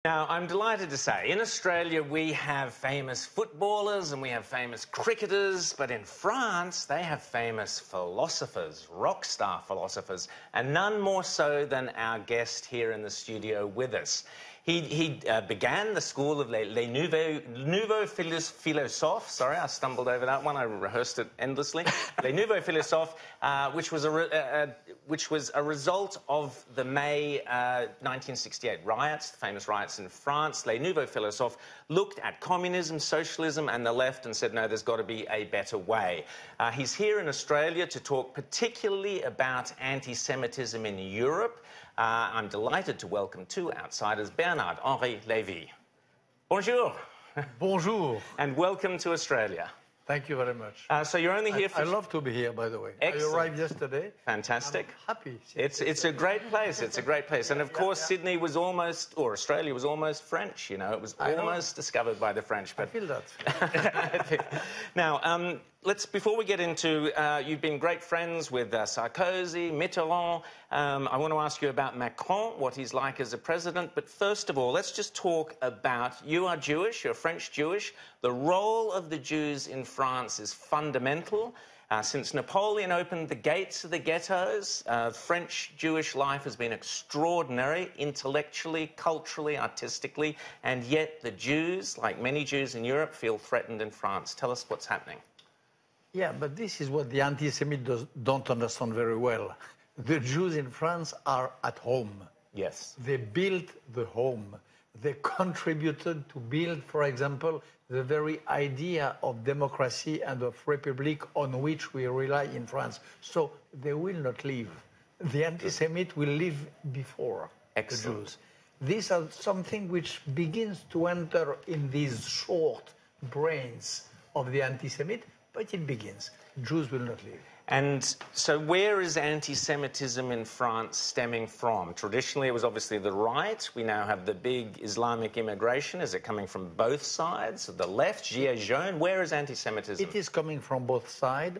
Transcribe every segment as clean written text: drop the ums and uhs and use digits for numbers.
Now, I'm delighted to say, in Australia, we have famous footballers and we have famous cricketers, but in France, they have famous philosophers, rock star philosophers, and none more so than our guest here in the studio with us. He began the school of Les Nouveaux Philosophes. Sorry, I stumbled over that one. I rehearsed it endlessly. Les Nouveaux Philosophes, which was a result of the May 1968 riots, the famous riots in France. Les Nouveaux Philosophes looked at communism, socialism and the left and said, no, there's got to be a better way. He's here in Australia to talk particularly about anti-Semitism in Europe. I'm delighted to welcome two outsiders, Bernard-Henri Lévy. Bonjour. Bonjour. And welcome to Australia. Thank you very much. So you're only here for... I love to be here, by the way. Excellent. I arrived yesterday. Fantastic. I'm happy. It's a great place. It's a great place. And of course, Sydney was almost, or Australia was almost French, you know. It was almost discovered by the French. But... I feel that. Now, before we get into, you've been great friends with Sarkozy, Mitterrand. I want to ask you about Macron, what he's like as a president. But first of all, let's just talk about, you are Jewish, you're French Jewish. The role of the Jews in France is fundamental. Since Napoleon opened the gates of the ghettos, French Jewish life has been extraordinary, intellectually, culturally, artistically, and yet the Jews, like many Jews in Europe, feel threatened in France. Tell us what's happening. Yeah, but this is what the anti-Semites don't understand very well. The Jews in France are at home. Yes. They built the home. They contributed to build, for example, the very idea of democracy and of republic on which we rely in France. So they will not leave. The anti-Semite will live before the Jews. These are something which begins to enter in these short brains of the anti-Semite, but it begins. Jews will not leave. And so where is anti-Semitism in France stemming from? Traditionally, it was obviously the right. We now have the big Islamic immigration. Is it coming from both sides? The left, gilets jaunes? Where is anti-Semitism? It is coming from both sides,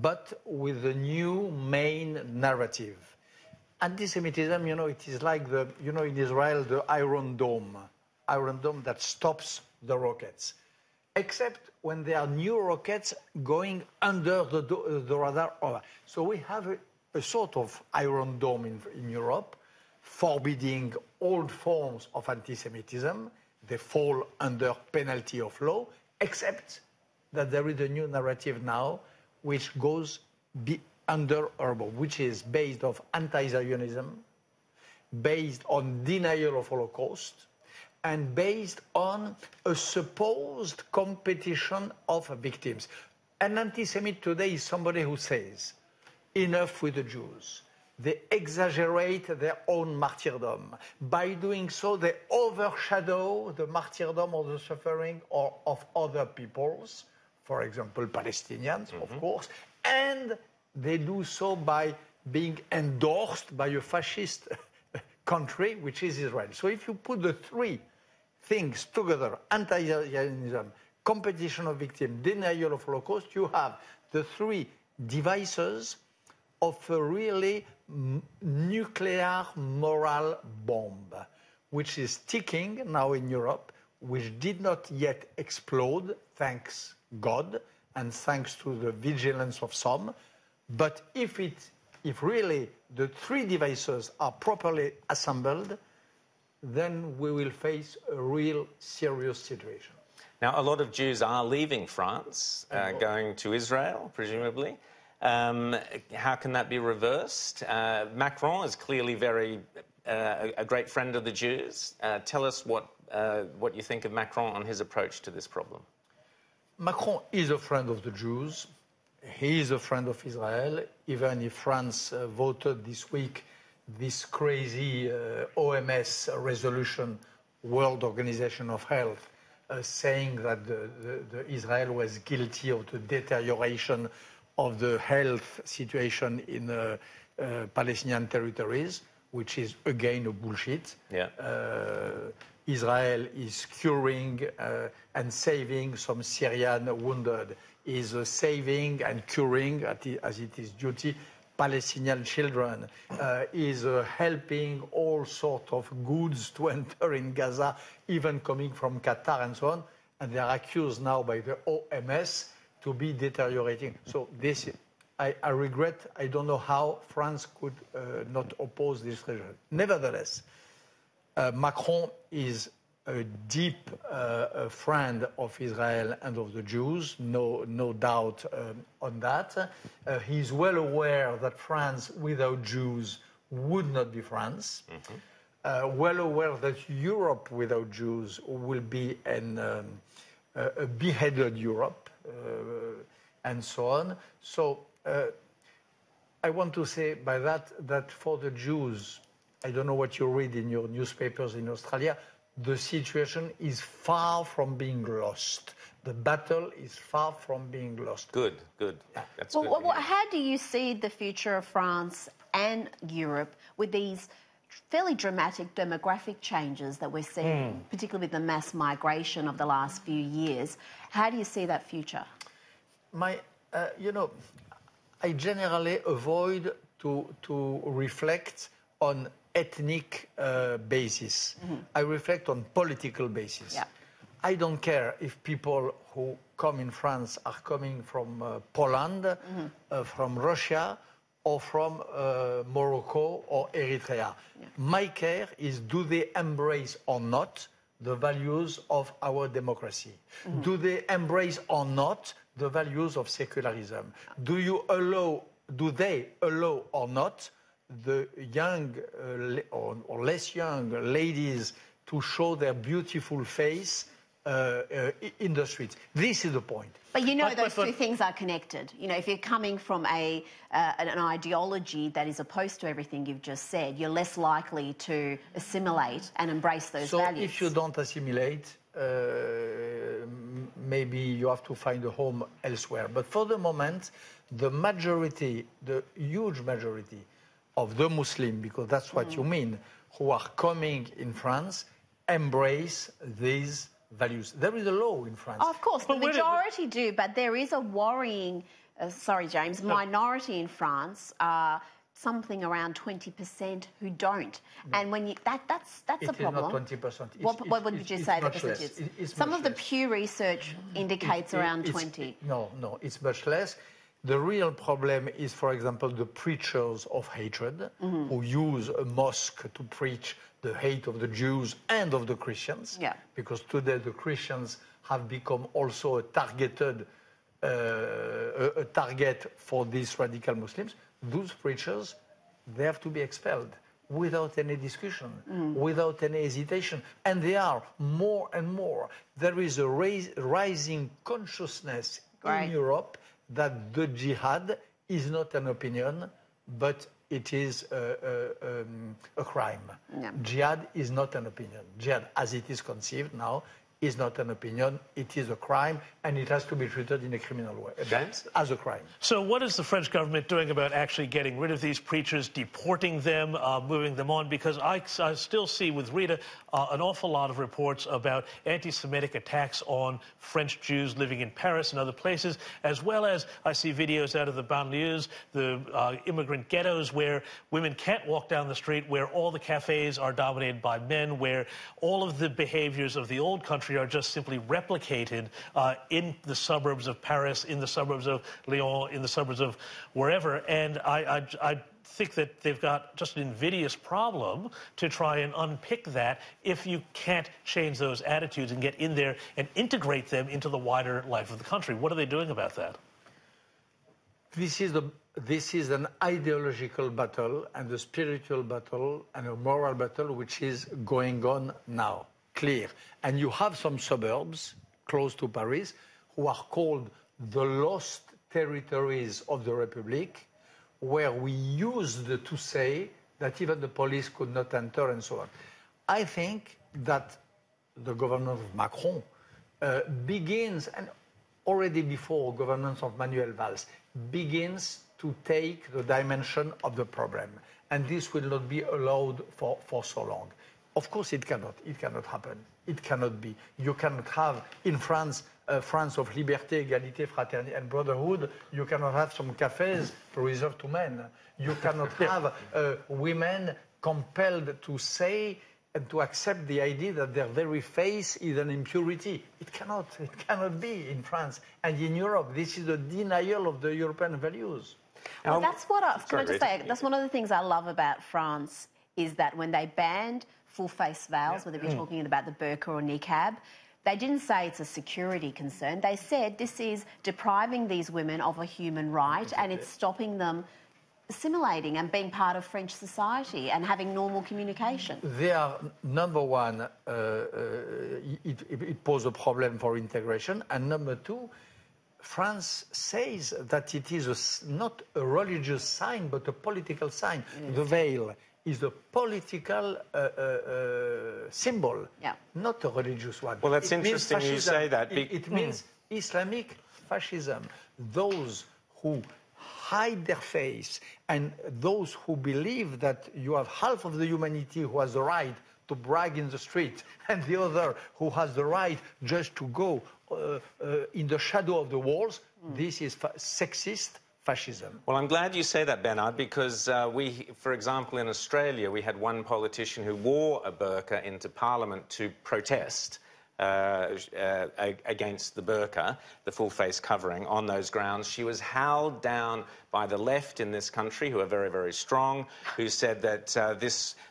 but with a new main narrative. Anti-Semitism, you know, it is like the, you know, in Israel, the Iron Dome that stops the rockets. Except when there are new rockets going under the radar. So we have a sort of Iron Dome in Europe, forbidding all forms of anti-Semitism. They fall under penalty of law, except that there is a new narrative now which goes under which is based on anti-Zionism, based on denial of Holocaust, and based on a supposed competition of victims. An anti-Semite today is somebody who says, enough with the Jews. They exaggerate their own martyrdom. By doing so, they overshadow the martyrdom or the suffering of other peoples, for example, Palestinians, of course, and they do so by being endorsed by a fascist country, which is Israel. So if you put the three things together, anti-Zionism, competition of victims, denial of Holocaust, you have the three devices of a really nuclear moral bomb, which is ticking now in Europe, which did not yet explode, thanks God, and thanks to the vigilance of some. But if really the three devices are properly assembled, then we will face a real serious situation. Now, a lot of Jews are leaving France, going to Israel, presumably. How can that be reversed? Macron is clearly a great friend of the Jews. Tell us what you think of Macron on his approach to this problem. Macron is a friend of the Jews. He is a friend of Israel, even if France voted this week this crazy OMS resolution, World Organization of Health, saying that the Israel was guilty of the deterioration of the health situation in Palestinian territories, which is, again, a bullshit. Yeah. Israel is curing and saving some Syrian wounded, is saving and curing, as it is duty, Palestinian children, is helping all sorts of goods to enter in Gaza, even coming from Qatar and so on. And they are accused now by the OMS to be deteriorating. So this, I regret, I don't know how France could not oppose this regime. Nevertheless, Macron is a deep friend of Israel and of the Jews, no doubt on that. He's well aware that France without Jews would not be France. Mm-hmm. Well aware that Europe without Jews will be a beheaded Europe, and so on. So I want to say by that for the Jews, I don't know what you read in your newspapers in Australia, the situation is far from being lost. The battle is far from being lost. Good. That's good. Well, how do you see the future of France and Europe with these fairly dramatic demographic changes that we're seeing, particularly with the mass migration of the last few years? How do you see that future? I generally avoid to reflect on ethnic basis. Mm-hmm. I reflect on political basis. Yeah. I don't care if people who come in France are coming from Poland, from Russia, or from Morocco or Eritrea. Yeah. My care is, do they embrace or not the values of our democracy? Mm-hmm. Do they embrace or not the values of secularism? Do they allow or not the young or less young ladies to show their beautiful face in the streets? This is the point. But those two things are connected. If you're coming from an ideology that is opposed to everything you've just said, you're less likely to assimilate and embrace those values. So if you don't assimilate, maybe you have to find a home elsewhere. But for the moment, the huge majority of the Muslim, because that's what you mean, who are coming in France, embrace these values. There is a law in France. Oh, of course, the majority do, but there is a worrying, minority in France, something around 20% who don't. No. And when that's a problem. It is not 20%. What did you say the percentage is? Some of the Pew research indicates around 20. No, it's much less. The real problem is, for example, the preachers of hatred who use a mosque to preach the hate of the Jews and of the Christians. Yeah. Because today the Christians have become also a target for these radical Muslims. Those preachers, they have to be expelled without any discussion, without any hesitation. And they are more and more. There is a rising consciousness in Europe that the jihad is not an opinion, but it is a crime. Yeah. Jihad is not an opinion. Jihad, as it is conceived now, is not an opinion. It is a crime, and it has to be treated in a criminal way. James? As a crime. So what is the French government doing about actually getting rid of these preachers, deporting them, moving them on? Because I still see with Rita an awful lot of reports about anti-Semitic attacks on French Jews living in Paris and other places, as well as I see videos out of the banlieues, the immigrant ghettos where women can't walk down the street, where all the cafes are dominated by men, where all of the behaviors of the old country are just simply replicated in the suburbs of Paris, in the suburbs of Lyon, in the suburbs of wherever. And I think that they've got just an invidious problem to try and unpick that if you can't change those attitudes and get in there and integrate them into the wider life of the country. What are they doing about that? This is an ideological battle and a spiritual battle and a moral battle which is going on now. Clear. And you have some suburbs close to Paris who are called the lost territories of the Republic, where we used to say that even the police could not enter and so on. I think that the government of Macron begins, and already before governance of Manuel Valls, begins to take the dimension of the problem. And this will not be allowed for so long. Of course, it cannot. It cannot happen. It cannot be. You cannot have in France, France of liberté, égalité, fraternité, and brotherhood. You cannot have some cafes reserved to men. You cannot have women compelled to say and to accept the idea that their very face is an impurity. It cannot be in France. And in Europe, this is a denial of the European values. Well, that's what can I just say? That's one of the things I love about France is that when they banned full-face veils, whether we're talking about the burqa or niqab, they didn't say it's a security concern. They said this is depriving these women of a human right and it's stopping them assimilating and being part of French society and having normal communication. They are, number one, it poses a problem for integration, and number two, France says that it is not a religious sign but a political sign. Yes. The veil is a political symbol, not a religious one. Well, that's interesting you say that. It means Islamic fascism. Those who hide their face and those who believe that you have half of the humanity who has the right to brag in the street and the other who has the right just to go in the shadow of the walls, this is sexist fascism. Well, I'm glad you say that, Bernard, because we, for example, in Australia, we had one politician who wore a burqa into Parliament to protest against the burqa, the full-face covering, on those grounds. She was howled down by the left in this country, who are very, very strong, who said that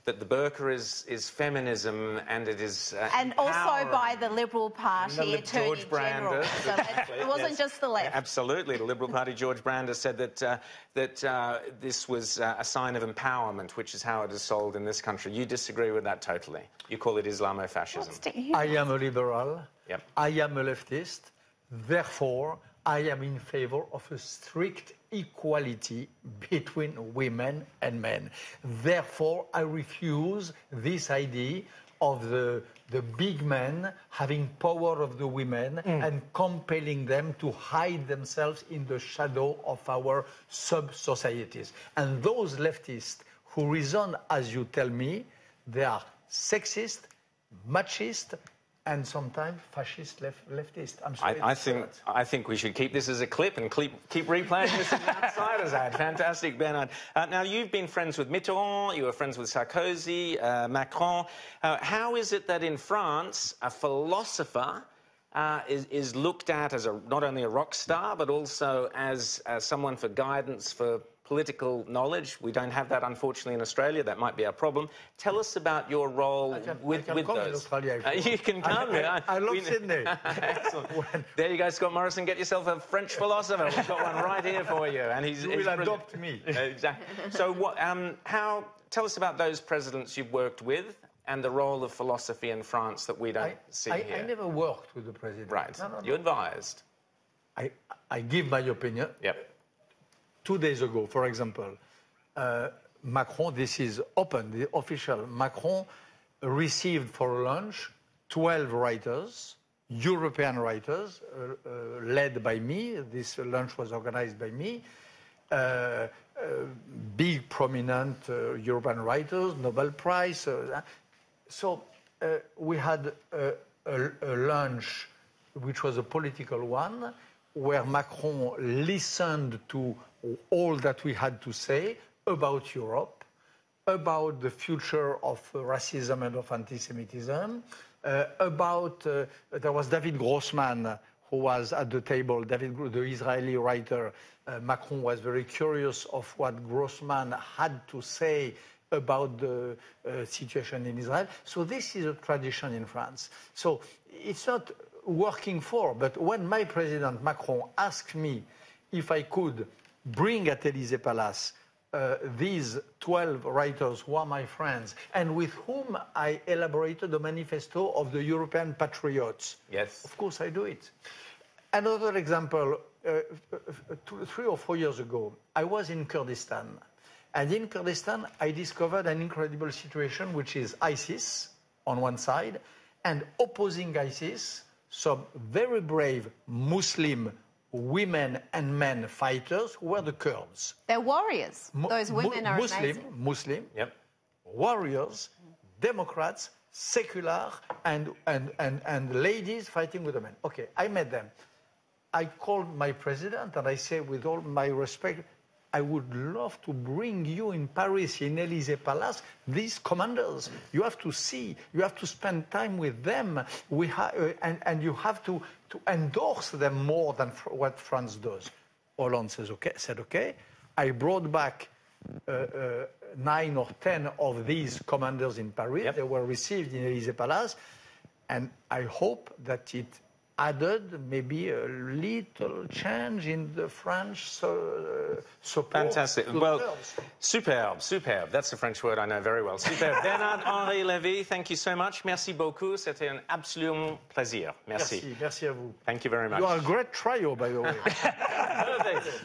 that the burqa is feminism and it is and also by the Liberal Party Attorney George Brander. General. So it wasn't just the left. Absolutely, the Liberal Party George Brander said that this was a sign of empowerment, which is how it is sold in this country. You disagree with that totally. You call it Islamofascism. I am a liberal. Yep. I am a leftist. Therefore, I am in favor of a strict equality between women and men. Therefore, I refuse this idea of the big men having power of the women and compelling them to hide themselves in the shadow of our sub-societies. And those leftists who reason as you tell me, they are sexist, machist, and sometimes fascist leftist. I'm sorry. I think we should keep this as a clip and keep replaying this in the Outsiders ad. Fantastic, Bernard. Now, you've been friends with Mitterrand, you were friends with Sarkozy, Macron. How is it that in France, a philosopher is looked at as not only a rock star, but also as someone for guidance, for political knowledge? We don't have that, unfortunately, in Australia. That might be our problem. Tell us about your role with those. In Australia, you can come. I love Sydney. Excellent. There you go, Scott Morrison. Get yourself a French philosopher. We've got one right here for you. And he will adopt me. Exactly. So tell us about those presidents you've worked with and the role of philosophy in France that we don't see here. I never worked with the president. Right. No. You advised. I give my opinion. Yep. 2 days ago, for example, Macron, this is open, the official, Macron received for lunch 12 writers, European writers, led by me. This lunch was organized by me. Big, prominent European writers, Nobel Prize. So we had a lunch which was a political one, where Macron listened to all that we had to say about Europe, about the future of racism and of anti-Semitism, there was David Grossman who was at the table, the Israeli writer. Macron was very curious of what Grossman had to say about the situation in Israel. So this is a tradition in France. So it's not working for, but when my president Macron asked me if I could bring at Élysée Palace these 12 writers who are my friends and with whom I elaborated the manifesto of the European patriots. Yes. Of course I do it. Another example, 3 or 4 years ago, I was in Kurdistan. And in Kurdistan, I discovered an incredible situation, which is ISIS on one side, and opposing ISIS, some very brave Muslim women and men fighters who were the Kurds. They're warriors. Those women are amazing. Muslim yep. warriors Democrats, secular, and ladies fighting with the men. Okay, I met them. I called my president and I say, with all my respect, I would love to bring you in Paris, in Élysée Palace, these commanders. You have to see, you have to spend time with them. And you have to endorse them more than what France does. Hollande said, okay. I brought back 9 or 10 of these commanders in Paris. Yep. They were received in Élysée Palace. And I hope that it added maybe a little change in the French support. Fantastic. Well, superbe. That's the French word I know very well. Superbe. Bernard-Henri Lévy, thank you so much. Merci beaucoup. C'était un absolument plaisir. Merci. Merci à vous. Thank you very much. You are a great trio, by the way. Perfect.